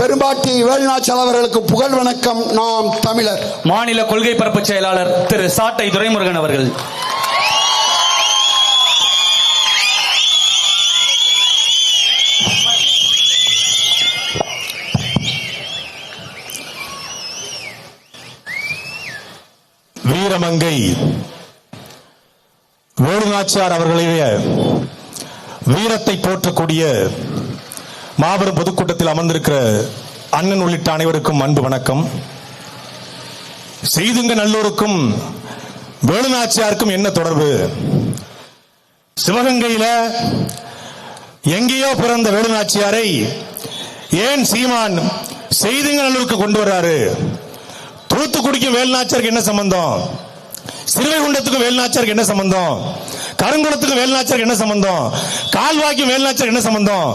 பெரும்பாட்டி வேலுநாச்சியார் அவர்களுக்கு புகழ் வணக்கம். நாம் தமிழர். மாநில கொள்கை பரப்பு செயலாளர் திரு சாட்டை துரைமுருகன் அவர்கள். வீரமங்கை வேலுநாச்சியார் அவர்களுடைய வீரத்தை போற்றக்கூடிய மாபெரும் பொதுக்கூட்டத்தில் அமர்ந்திருக்கிற அண்ணன் உள்ளிட்ட அனைவருக்கும் அன்பு வணக்கம். செய்துங்க நல்லூருக்கும் வேலுநாச்சியாருக்கும் என்ன தொடர்பு? சிவகங்கையில எங்கேயோ பிறந்த வேலுநாச்சியாரை ஏன் சீமான் செய்துங்க நல்லூருக்கு கொண்டு வர்றாரு? தூத்துக்குடிக்கும் வேலுநாச்சியாருக்கு என்ன சம்பந்தம்? சிறுவைகுண்டத்துக்கும் வேலுநாச்சியாருக்கு என்ன சம்பந்தம்? கருங்குளத்துக்கும் வேலுநாச்சியாருக்கு என்ன சம்பந்தம்? கால்வாய்க்கும் வேலுநாச்சியாருக்கு என்ன சம்பந்தம்?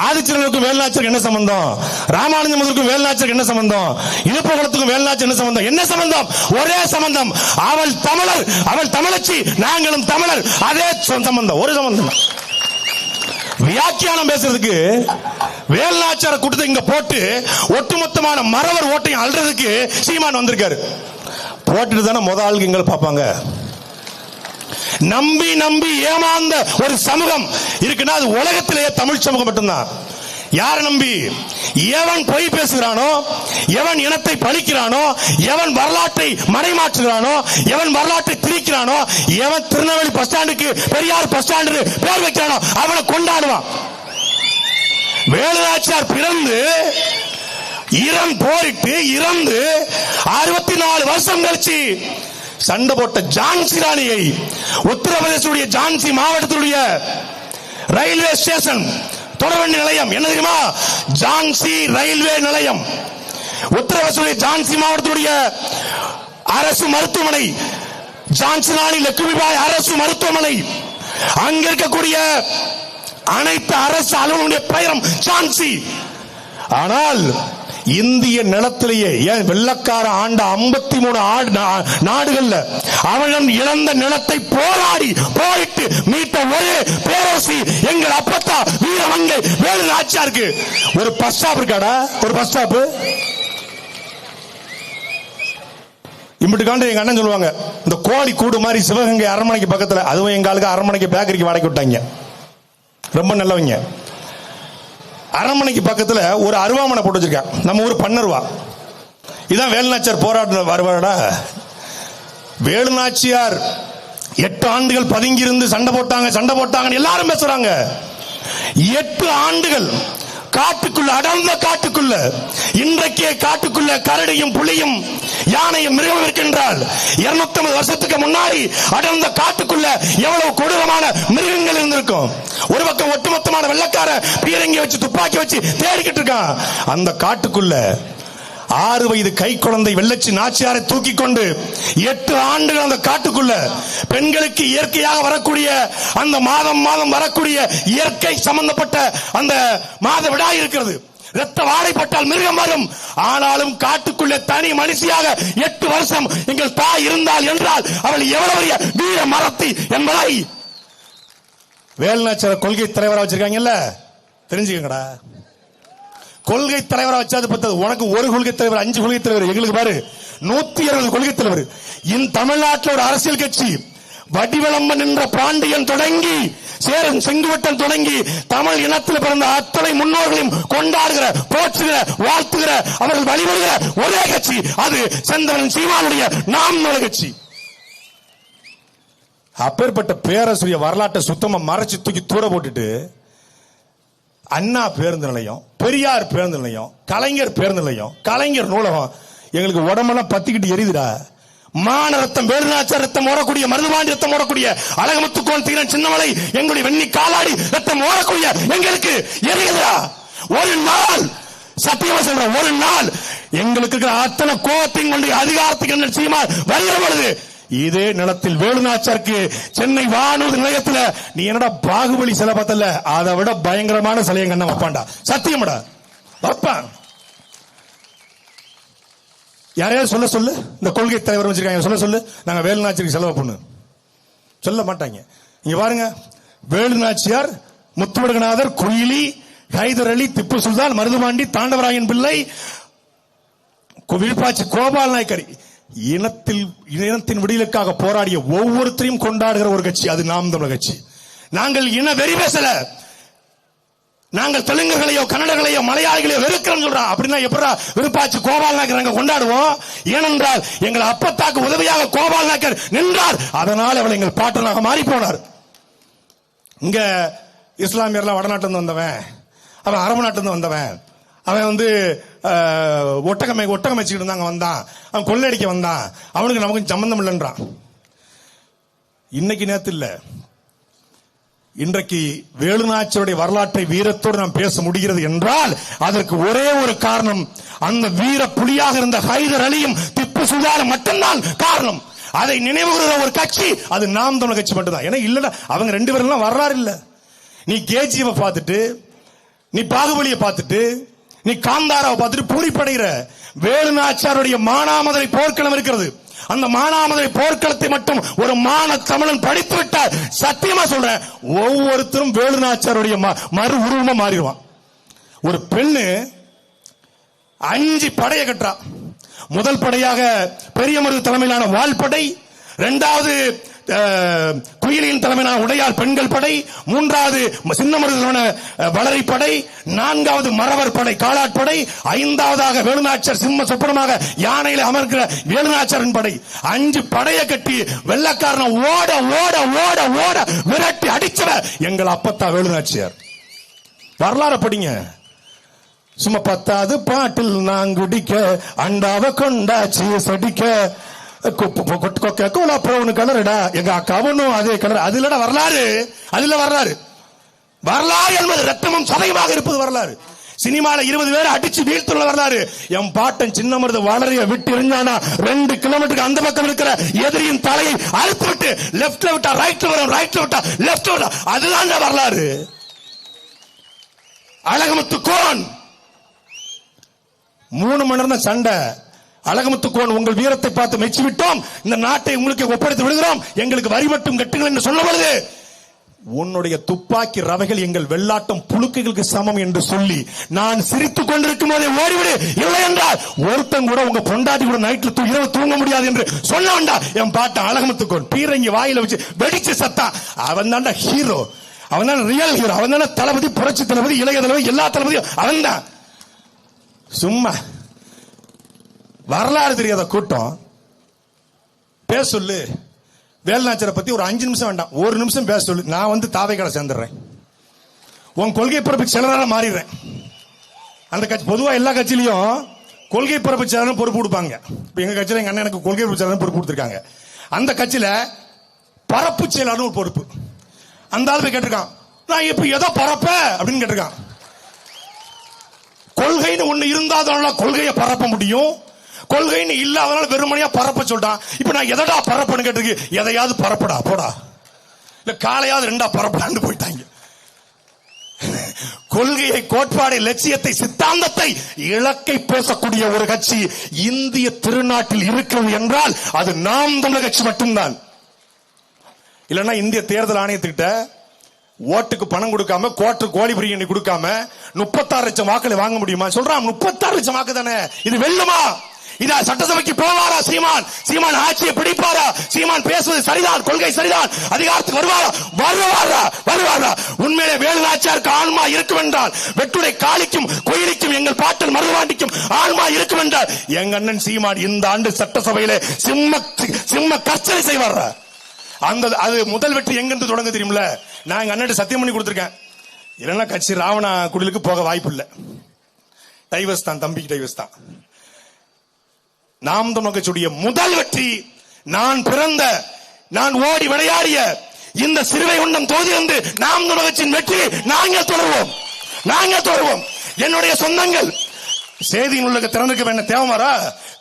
ஆதிச்சநல்லூருக்கும் வேலுநாச்சியாருக்கு என்ன சம்பந்தம்? ராமானுஜமுதலுக்கும் வேலுநாச்சியாருக்கு என்ன சம்பந்தம்? இழுப்பகுளத்துக்கும் வேலுநாச்சியார் என்ன சம்பந்தம்? என்ன சம்பந்தம்? ஒரே சம்பந்தம். அவள் தமிழர், அவள் தமிழச்சி, நாங்களும் தமிழர். அதே சம்பந்தம், ஒரு சம்பந்தம். வியாக்கியானம் பேசுறதுக்கு வேலுநாச்சியார கூட்டத்தை இங்க போட்டு ஒட்டுமொத்தமான மறவர் ஓட்டையும் அல்றதுக்கு சீமான் வந்திருக்காரு. போட்டுட்டு தானே முத ஆளுக்கு எங்களை பார்ப்பாங்க. நம்பி நம்பி ஏமாந்த ஒரு சமூகம் இருக்குன்னா அது உலகத்திலேயே தமிழ் சமூகம் மட்டும்தான். யார நம்பி? எவன் பொய் பேசுகிறானோ, எவன் இனத்தை பழிக்கிறானோ, எவன் வரலாற்றை மறைமாற்றுகிறானோ, எவன் வரலாற்றை திரிக்கிறானோ, எவன் திருநெல்வேலி பஸ் ஸ்டாண்டுக்கு பெரியார் பஸ் ஸ்டாண்டு பேர் வைக்கிறானோ அவனை கொண்டாடுவான். வேலுநாச்சியார் பிறந்து போயிட்டு இறந்து 64 வருஷம் கழிச்சு சண்டை போட்ட ஜான்சி ராணியை உத்தரப்பிரதேச ஜான்சி மாவட்டத்துடைய ரயில்வே ஸ்டேஷன் தொடர்வண்டி நிலையம் என்ன தெரியுமா? ஜான்சி ரயில்வே நிலையம். உத்தரப்பிரதேச ஜான்சி மாவட்டத்துடைய அரசு மருத்துவமனை ஜான்சி ராணி லட்சுமிபாய் அரசு மருத்துவமனை. அங்க இருக்கக்கூடிய அனைத்து அரசு அலுவலர்களுடைய பெயரும் ஜான்சி. ஆனால் இந்திய நிலத்திலேயே ஏன் வெள்ளக்கார ஆண்ட 53 நாடுகள்ல அவன் இழந்த நிலத்தை போராடி போயிட்டு மீட்ட ஒரே பேரரசி எங்கள் அப்பத்தா வீரமங்கை வேலுநாச்சியாருக்கு. ஒரு பஸ் ஸ்டாப் இருக்காடா? ஒரு பஸ் ஸ்டாப் இம்பிட்டுக்காண்டு எங்க அண்ணன் சொல்லுவாங்க, இந்த கோழி கூடு மாதிரி சிவகங்கை அரண்மனைக்கு பக்கத்துல, அதுவும் எங்க ஆளுக்கு அரண்மனைக்கு பேக்கரிக்கு வாடகை விட்டாங்க. ரொம்ப நல்லவங்க. அரண்மனைக்கு பக்கத்துல ஒரு அருவாமனை போட்டு வச்சிருக்கான். நம்ம ஊர் பன்னருவா. இதான் வேலுநாச்சியார் போராட்ட வருவாடா. வேலுநாச்சியார் 8 ஆண்டுகள் பதுங்கி இருந்து சண்டை போட்டாங்க எல்லாரும் பேசுறாங்க. 8 ஆண்டுகள் காட்டுக்குள்ள, அடர்ந்த காட்டுக்குள்ள, இன்றைக்கே காட்டுக்குள்ள கரடியும் புலியும் யானையும் மிருகம் இருக்கின்றால் 250 வருஷத்துக்கு முன்னாடி அடர்ந்த காட்டுக்குள்ள எவ்வளவு கொடூரமான மிருகங்கள் இருந்திருக்கும். ஒரு பக்கம் ஒட்டுமொத்தமான வெள்ளக்கார பீரங்கி வச்சு துப்பாக்கி வச்சு தேடிக்கிட்டு இருக்கான். அந்த காட்டுக்குள்ள 6 வயது கை குழந்தை வெள்ளச்சி நாச்சியாரை தூக்கி கொண்டு 8 ஆண்டுகள் அந்த காட்டுக்குள்ள பெண்களுக்கு இயற்கையாக வரக்கூடிய அந்த மாதம் வரக்கூடிய இயற்கை சம்பந்தப்பட்ட அந்த மாத விடாய் இருக்கிறது. இரத்த வாடைப்பட்டால் மிருகம் வரும். ஆனாலும் காட்டுக்குள்ளே தனி மனுஷியாக 8 வருஷம் எங்கள் தாய் இருந்தால் என்றால் அவள் எவ்வளவு வீர மரத்தி என்பதை வேலுநாச்சியார் கொள்கை தலைவராக வச்சிருக்காங்கல்ல, தெரிஞ்சுக்கங்கடா. கொள்கை தலைவராக வச்சாது பத்தது. உனக்கு ஒரு கொள்கை தலைவர், 5 கொள்கை தலைவர். எங்களுக்கு பாரு 120 கொள்கை தலைவர். இந்த தமிழ்நாட்டில் ஒரு அரசியல் கட்சி வடிவளம்பன் என்ற பாண்டியன் தொடங்கி சேரன் செங்குவட்டன் தொடங்கி தமிழ் இனத்தில் பிறந்த அத்தனை முன்னோர்களையும் கொண்டாடுகிற, போற்றுகிற, வாழ்த்துகிற, அவர்கள் வழிபடுகிற ஒரே கட்சி அது செந்தமிழன் சீமானுடைய நாம் தமிழர் கட்சி. அப்பேற்பட்ட பேரரசுடைய வரலாற்றை சுத்தமா மறைச்சு தூக்கி தூர போட்டுட்டு அண்ணா பேருந்து நிலையம், பெரியார் பேருந்து நிலையம், கலைஞர் பேருந்து நிலையம், கலைஞர் நூலகம் எங்களுக்கு உடம்பெல்லாம் பத்திக்கிட்டு எரியுதுடா. மான ரத்தம், வேலுநாச்சியார் ரத்தம் ஓடக்கூடிய, மருதுபாண்டி ரத்தம் ஓடக்கூடிய, அழகமுத்துக்கோன் தீரன் சின்னமலை எங்களுடைய வெண்ணி காலாடி ரத்தம் ஓடக்கூடிய எங்களுக்கு எரியுதுடா. ஒரு நாள் சத்தியமா சொல்றேன், ஒரு நாள் எங்களுக்கு இருக்கிற அத்தனை கோபத்தையும் கொண்டு அதிகாரத்துக்கு சீமான் வருகிற பொழுது இதே நிலத்தில் வேலுநாச்சியாருக்கு சென்னை வானூர் நிலையத்தில் நீ என்னடா பாகுபலி சிலை பார்த்தல, அதை விட பயங்கரமான சிலையை கண்ண வைப்பான்டா. சத்தியமடா வைப்பான். யாரையாவது சொல்லு, இந்த கொள்கை தலைவர் வச்சிருக்காங்க சொல்லு, நாங்க வேலுநாச்சியாருக்கு செலவு பண்ணு சொல்ல மாட்டாங்க. இங்க பாருங்க, வேலுநாச்சியார், முத்துவடுகநாதர், குயிலி, ஹைதர் அலி, திப்பு சுல்தான், மருதுபாண்டி, தாண்டவராயன் பிள்ளை, விழுப்பாச்சி கோபால் நாயக்கர், இனத்தின் விடியலுக்காக போராடிய ஒவ்வொருத்தரையும் கொண்டாடுகிற ஒரு கட்சி அது நாம் தமிழர் கட்சி. நாங்கள் இன வெறி பேசல. நாங்கள் தெலுங்குகளையோ கன்னடர்களையோ மலையாளிகளையோ வெறுக்கிறோம் சொல்றோம். அப்படின்னா எப்படா விருப்பாச்சி கோபால் நாயக்கர் நாங்கள் கொண்டாடுவோம்? ஏனென்றால் எங்கள் அப்பத்தாக்கு உதவியாக கோபால் நாயக்கர் நின்றார். அதனால் அவள் எங்கள் பாட்டனாக மாறி போனார். இங்க இஸ்லாமியர்லாம் வடநாட்டிலிருந்து வந்தவன், அவன் அரபு நாட்டிலிருந்து வந்தவன், அவன் வந்து ஒட்டகம் வச்சுக்கிட்டு இருந்தாங்க, வந்தான், அவன் கொள்ளையடிக்க வந்தான், அவனுக்கு நமக்கு சம்பந்தம் இல்லைன்றான். இன்னைக்கு நேத்து இல்ல, இன்றைக்கு வேலுநாச்சியாருடைய வரலாற்றை வீரத்தோடு நாம் பேச முடிகிறது என்றால் அதற்கு ஒரே ஒரு காரணம், அந்த வீர புலியாக இருந்த ஹைதர் அலியும் திப்பு சுல்தானும் மட்டும்தான் காரணம். அதை நினைவுகிற ஒரு கட்சி அது நாம் தமிழர் கட்சி மட்டும்தான். ஏன்னா இல்லடா அவங்க ரெண்டு பேரும் வரலாறு இல்ல. நீ கேஜிஎஃப் பார்த்துட்டு, நீ பாகுபலியை பார்த்துட்டு, நீ காந்தாராவை பார்த்துட்டு பூரிப்படைகிற. வேலுநாச்சியாருடைய மானாமதுரை போர்க்களம் இருக்கிறது. அந்த மானாமதுரை போர்க்களத்தை மட்டும் ஒரு மான தமிழன் படித்து விட்டால் சத்தியமா சொல்றேன், ஒவ்வொருத்தரும் வேலுநாச்சியாருடைய மறு உருவமா மாறிடுவான். ஒரு பெண்ணு 5 படையை கட்டுறா. முதல் படையாக பெரியமருது தலைமையிலான வால்படை, இரண்டாவது குயிலின் தலைமையிலான உடையார் பெண்கள் படை, மூன்றாவது சின்னமருது வளரை படை, நான்காவது மறவர் படை காலாட்படை, ஐந்தாவதாக வேலுநாச்சியார் சிம்ம சொப்பனமாக யானையில அமர்கிற வேலுநாச்சியாரின் படை. 5 படையை கட்டி வெள்ளக்காரனை ஓட ஓட ஓட ஓட விரட்டி அடிச்சவ எங்கள் அப்பத்தா வேலுநாச்சியார். வரலாறு படிங்க. சும்மா 10வது பாட்டில் நான் குடிக்க அண்டாவ கொண்டாச்சி சடிக்க கலருடா எங்க அக்காவனும் அதே கலர். அது இல்லடா வரலாறு. அதுல வரலாறு. வரலாறு என்பது ரத்தமும் சதையுமாக இருப்பது வரலாறு. சினிமால 20 பேர் அடிச்சு வீழ்த்துள்ள வரலாறு. என் பாட்டன் சின்னமருது வளரைய விட்டு இருந்தானா 2 கிலோமீட்டருக்கு அந்த பக்கம் இருக்கிற எதிரியின் தலையை அறுத்து விட்டு லெப்ட்ல விட்டா ரைட்ல வரும், ரைட்ல விட்டா லெப்ட் வரும். அதுதான் வரலாறு. அழகமுத்து கோன் 3 மணி நேரம் சண்டை. அழகமுத்து கோன் உங்கள் வீரத்தை பார்த்து மெச்சி விட்டோம், இந்த நாட்டை உங்களுக்கு ஒப்படைத்து விடுகிறோம், எங்களுக்கு வரி மட்டும் கட்டுங்கள் என்று சொல்ல பொழுது உன்னுடைய துப்பாக்கி ரவைகள் எங்கள் வெள்ளாட்டம் புழுக்கைகளுக்கு சமம் என்று சொல்லி நான் சிரித்துக் கொண்டிருக்கும் போதே ஓடிவிடு, இல்லை என்றால் ஒருத்தன் கூட உங்க பொண்டாட்டி கூட நைட்ல இரவு தூங்க முடியாது என்று சொன்னா என் பாட்டன் அழகமுத்து கோன் பீரங்கி வாயில வச்சு வெடிச்சு சத்தா. அவன் தான்டா ஹீரோ, அவன் தான் ரியல் ஹீரோ, அவன் தானே தளபதி, புரட்சி தளபதி, இளைய தளபதி, எல்லா தளபதியும் அவன் தான். சும்மா வரலாறு தெரியாத கூட்டம் பேச சொல்லு. வேலுநாச்சியாரை பத்தி ஒரு 5 நிமிஷம் வேண்டாம், 1 நிமிஷம் பேச சொல்லு. நான் வந்து தாவைக்கால சேர்ந்துடுறேன், உன் கொள்கை பரப்பு செயலராக மாறிடுறேன். அந்த கட்சி பொதுவா எல்லா கட்சியிலையும் கொள்கை பரப்பு செயலர் பொறுப்பு கொடுப்பாங்க. இப்ப எங்க கட்சியில எங்க அண்ணன் எனக்கு கொள்கை பரப்பு செயலர் பொறுப்பு கொடுத்திருக்காங்க. அந்த கட்சியில பரப்பு செயலாளர் ஒரு பொறுப்பு. அந்த ஆள் போய் கேட்டிருக்கான், நான் இப்ப எதோ பரப்ப அப்படின்னு கேட்டிருக்கான். கொள்கைன்னு ஒண்ணு இருந்தாதான கொள்கையை பரப்ப முடியும், கொள்கைன்னு இல்லாதனால வெறுமனையா பரப்ப சொல்றான். இப்ப நான் எதடா பரப்பன்னு கேட்டிருக்கு, எதையாவது பரப்படா போடா, இல்ல காலையாவது 2 பரப்படான்னு போயிட்டாங்க. கொள்கையை, கோட்பாடை, லட்சியத்தை, சித்தாந்தத்தை, இலக்கை பேசக்கூடிய ஒரு கட்சி இந்திய திருநாட்டில் இருக்கிறது என்றால் அது நாம் தமிழர் கட்சி மட்டும்தான். இல்லன்னா இந்திய தேர்தல் ஆணையத்துக்கிட்ட ஓட்டுக்கு பணம் கொடுக்காம, கோழி பிரியாணி கொடுக்காம 36 லட்சம் வாக்களை வாங்க முடியுமா? சொல்றான் 36 லட்சம் வாக்கு தானே, இது வெல்லுமா? இதா சட்டசபைக்கு போவாரா சீமான்? சீமான் ஆட்சியை பிடிப்பாரா? சீமான் பேசுவது சரிதான், கொள்கை சரிதான், அதிகாரத்துக்கு வருவாரா? உண்மையிலே வேலுநாச்சியாருக்கு ஆன்மா இருக்கும் என்றால், வெட்டுடை காளிக்கும் கோயிலுக்கும் எங்கள் பாட்டன் மருதுபாண்டிக்கும் ஆன்மா இருக்கும் என்றால், எங்க அண்ணன் சீமான் இந்த ஆண்டு சட்டசபையிலே சிம்ம கர்ச்சனை செய்வாரா? அது முதல் வெற்றி எங்கிருந்து தொடங்க தெரியுமில்ல? நான் எங்க அண்ணன் சத்தியம் பண்ணி கொடுத்திருக்கேன், இல்லைன்னா கட்சி ராவணா குடிலுக்கு போக வாய்ப்பு இல்லை. டைவர்ஸ் தான், தம்பிக்கு டைவர்ஸ் தான். நாம் தமிழர் கட்சியுடைய முதல் வெற்றி, நான் பிறந்த, நான் ஓடி விளையாடிய இந்த சிறுவைகுண்டம் தொகுதி வந்து நாம் தமிழர் கட்சியின் வெற்றி நாங்கள் தொடர்வோம். என்னுடைய சொந்தங்கள் செய்தி நூலுக்கு திறந்திருக்க வேண்டிய தேவமாரா?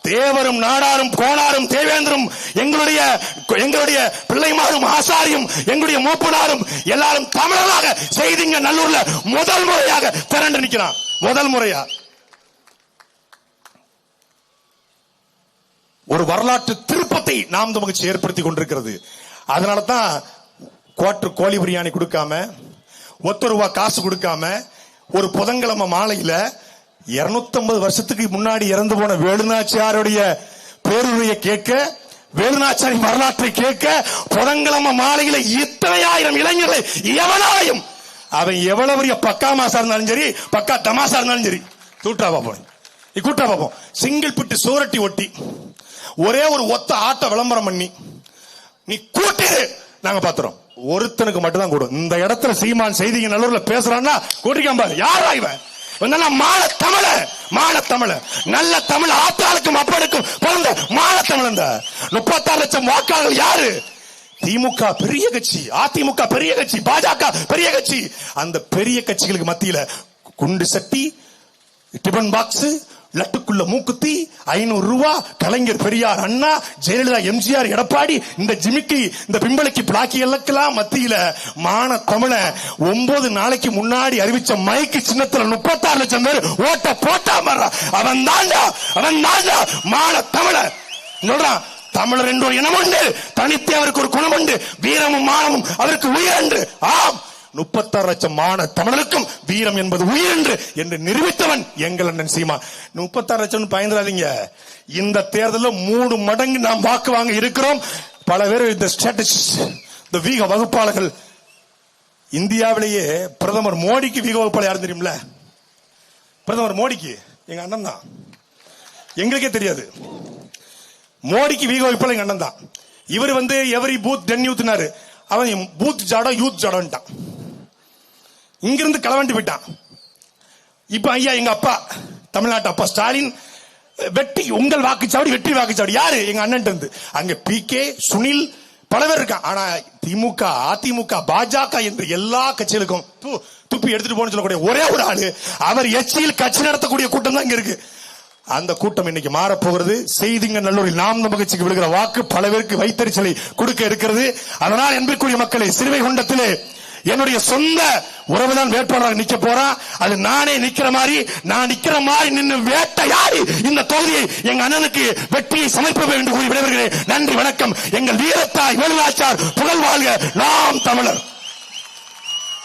தேவரும் நாடாரும் கோணாரும் தேவேந்திரும் எங்களுடைய பிள்ளைமாரும் ஆசாரியும் எங்களுடைய மூப்பனாரும் எல்லாரும் தமிழராக செய்திங்க நல்லூர்ல முதல் முறையாக திரண்டு நிற்கிறான். முதல் முறையா ஒரு வரலாற்று திருப்பத்தை நாம் தமிழ் ஏற்படுத்தி கொண்டிருக்கிறது. அதனால தான் கோழி பிரியாணி கொடுக்காம, ₹1 காசு கொடுக்காம, ஒரு புதன்கிழமை மாலையில 250 வருஷத்துக்கு முன்னாடி இறந்து போன வேலுநாச்சியாருடைய பேருரையை கேட்க, வேலுநாச்சியாரின் வரலாற்றை கேட்க, புதன்கிழமை மாலையில இத்தனை ஆயிரம் இளைஞர்களை எவனாயும் அவன் எவ்வளவு பெரிய பக்கா மாசா இருந்தாலும் சரி, பக்கா தமாசா இருந்தாலும் சரி, கூட்டா பார்ப்போம். சிங்கிள் பிட்டு சூரட்டி ஒட்டி ஒரே ஒரு ஒத்த ஆட்ட விளம்பரம் பண்ணி நீ கூட்டு நாங்க பாத்துறோம். ஒருத்தனுக்கு மட்டும்தான் கூடும். இந்த இடத்துல சீமான் செய்திங்க நல்லூர்ல பேசுறான்னா கூட்டிக்காம யாரா இவன்? மான தமிழ நல்ல தமிழ் ஆத்தாளுக்கும் அப்பனுக்கும் பிறந்த மான தமிழ். 36 லட்சம் வாக்காளர்கள் யாரு? திமுக பெரிய கட்சி, அதிமுக பெரிய கட்சி, பாஜக பெரிய கட்சி. அந்த பெரிய கட்சிகளுக்கு மத்தியில குண்டு சட்டி, டிபன் பாக்ஸ், லட்டுக்குள்ள மூக்குத்தி, 500 ரூபாய், கலைஞர், பெரியார், அண்ணா, ஜெயலலிதா, எம்ஜிஆர், எடப்பாடி, இந்த ஜிமிக்கி, இந்த பிம்பளைக்கு பிளாக்கி எல்லாம் மத்தியில மான தமிழ 9 நாளைக்கு முன்னாடி அறிவிச்ச மைக்கு சின்னத்துல 36 லட்சம் பேர் ஓட்ட போட்டா மாறா. அவன் தாண்டா மான தமிழ சொல்றான். தமிழர் என்று ஒரு இனம் உண்டு, தனித்து அவருக்கு ஒரு குணம் உண்டு, வீரமும் மானமும் அவருக்கு உயிர் என்று. ஆம், 36 லட்சம் மான தமிழருக்கும் வீரம் என்பது உயிர் என்று நிரூபித்தவன் எங்கள் அண்ணன் சீமான். 36 லட்சம் பயந்துடாதீங்க. இந்த தேர்தலில் 3 மடங்கு நாம் வாக்கு வாங்க இருக்கிறோம். பல பேர் இந்த ஸ்ட்ராட்டஜிஸ்ட், இந்த வீக வகுப்பாளர்கள், இந்தியாவிலேயே பிரதமர் மோடிக்கு வீக வகுப்பாளர் யாரும் தெரியுமில்ல? பிரதமர் மோடிக்கு எங்க அண்ணன் தான். எங்களுக்கே தெரியாது. மோடிக்கு வீக வகுப்பாளர் எங்க அண்ணன் தான். இவர் எவரி பூத் டென் யூத்னாரு, அவன் பூத் ஜாடோ யூத் ஜாடோன்ட்டான். இங்கிருந்து களவண்டி போயிட்டான். இப்ப ஐயா எங்க அப்பா, தமிழ்நாட்டு அப்பா ஸ்டாலின், வெட்டி உங்கள் வாக்குச்சாவடி வெற்றி வாக்குச்சாவடி யாரு? எங்க அண்ணன். அங்க PK, சுனில், பல பேர் இருக்கான். ஆனா திமுக, அதிமுக, பாஜக என்று எல்லா கட்சிகளுக்கும் துப்பி எடுத்துட்டு போன்னு சொல்லக்கூடிய ஒரே ஒரு ஆளு, அவர் எச்சியில் கட்சி நடத்தக்கூடிய கூட்டம் தான் இங்க இருக்கு. அந்த கூட்டம் இன்னைக்கு மாறப்போகிறது. செய்திங்க நல்லூரில் நாம் நம்ம கட்சிக்கு விடுகிற வாக்கு பல பேருக்கு வைத்தறிச்சலை கொடுக்க இருக்கிறது. அதனால் அன்பிற்குரிய மக்களே, சிறுவைகுண்டத்திலே என்னுடைய சொந்த உறவுதான் வேட்பாளராக நிக்க போறான். அது நானே நிக்கிற மாதிரி நின்று வேட்டையாடி இந்த தொகுதியை எங்க அண்ணனுக்கு வெற்றியை சமைப்ப வேண்டும் கூறி விடைபெறுகிறேன். நன்றி, வணக்கம். எங்கள் வீரத்தாய் வேலுநாச்சியார் புகழ் வாழ்க. நாம் தமிழர்.